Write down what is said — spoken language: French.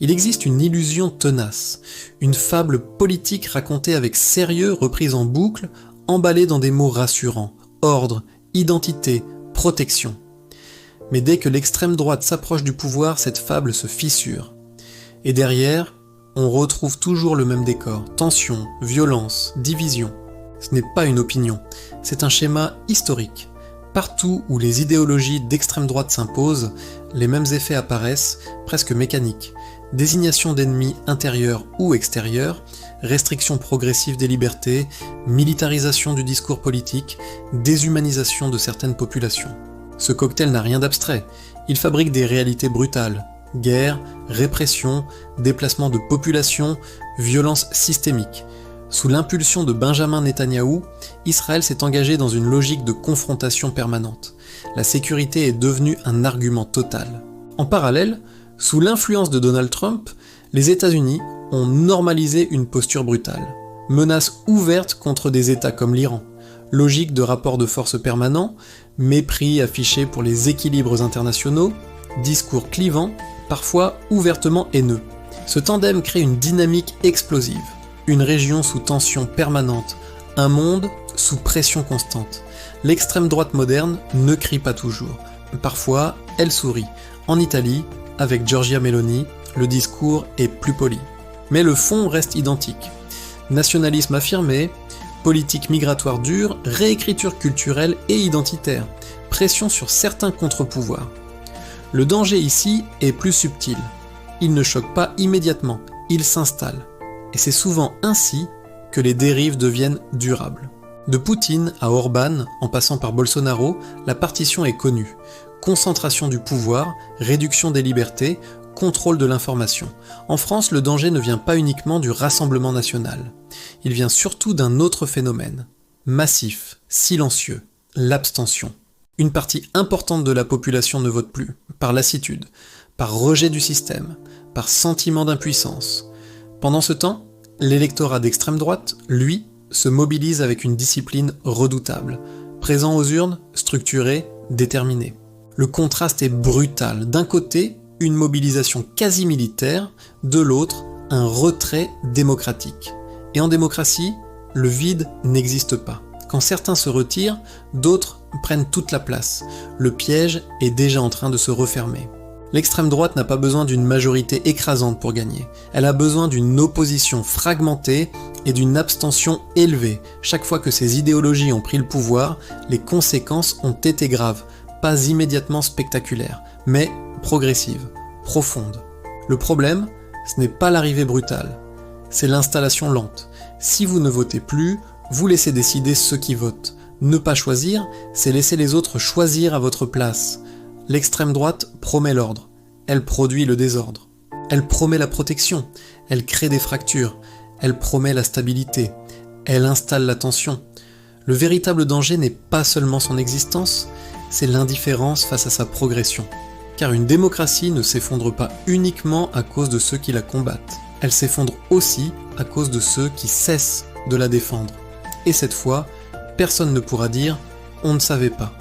Il existe une illusion tenace, une fable politique racontée avec sérieux, reprise en boucle, emballée dans des mots rassurants, ordre, identité, protection. Mais dès que l'extrême droite s'approche du pouvoir, cette fable se fissure. Et derrière, on retrouve toujours le même décor, tension, violence, division. Ce n'est pas une opinion, c'est un schéma historique. Partout où les idéologies d'extrême droite s'imposent, les mêmes effets apparaissent, presque mécaniques. Désignation d'ennemis intérieurs ou extérieurs, restriction progressive des libertés, militarisation du discours politique, déshumanisation de certaines populations. Ce cocktail n'a rien d'abstrait, il fabrique des réalités brutales. Guerre, répression, déplacement de population, violence systémique. Sous l'impulsion de Benjamin Netanyahou, Israël s'est engagé dans une logique de confrontation permanente. La sécurité est devenue un argument total. En parallèle, sous l'influence de Donald Trump, les États-Unis ont normalisé une posture brutale. Menace ouverte contre des États comme l'Iran. Logique de rapport de force permanent, mépris affiché pour les équilibres internationaux, discours clivants, parfois ouvertement haineux. Ce tandem crée une dynamique explosive, une région sous tension permanente, un monde sous pression constante. L'extrême droite moderne ne crie pas toujours. Parfois, elle sourit. En Italie, avec Giorgia Meloni, le discours est plus poli. Mais le fond reste identique. Nationalisme affirmé, politique migratoire dure, réécriture culturelle et identitaire, pression sur certains contre-pouvoirs. Le danger ici est plus subtil. Il ne choque pas immédiatement, il s'installe. Et c'est souvent ainsi que les dérives deviennent durables. De Poutine à Orban, en passant par Bolsonaro, la partition est connue. Concentration du pouvoir, réduction des libertés, contrôle de l'information. En France, le danger ne vient pas uniquement du Rassemblement national. Il vient surtout d'un autre phénomène. Massif, silencieux, l'abstention. Une partie importante de la population ne vote plus, par lassitude, par rejet du système, par sentiment d'impuissance. Pendant ce temps, l'électorat d'extrême droite, lui, se mobilise avec une discipline redoutable, présent aux urnes, structuré, déterminé. Le contraste est brutal. D'un côté, une mobilisation quasi militaire, de l'autre, un retrait démocratique. Et en démocratie, le vide n'existe pas. Quand certains se retirent, d'autres prennent toute la place. Le piège est déjà en train de se refermer. L'extrême droite n'a pas besoin d'une majorité écrasante pour gagner. Elle a besoin d'une opposition fragmentée et d'une abstention élevée. Chaque fois que ces idéologies ont pris le pouvoir, les conséquences ont été graves. Pas immédiatement spectaculaires, mais progressives, profondes. Le problème, ce n'est pas l'arrivée brutale, c'est l'installation lente. Si vous ne votez plus, vous laissez décider ceux qui votent. Ne pas choisir, c'est laisser les autres choisir à votre place. L'extrême droite promet l'ordre, elle produit le désordre. Elle promet la protection, elle crée des fractures, elle promet la stabilité, elle installe la tension. Le véritable danger n'est pas seulement son existence, c'est l'indifférence face à sa progression. Car une démocratie ne s'effondre pas uniquement à cause de ceux qui la combattent. Elle s'effondre aussi à cause de ceux qui cessent de la défendre. Et cette fois, personne ne pourra dire « on ne savait pas ».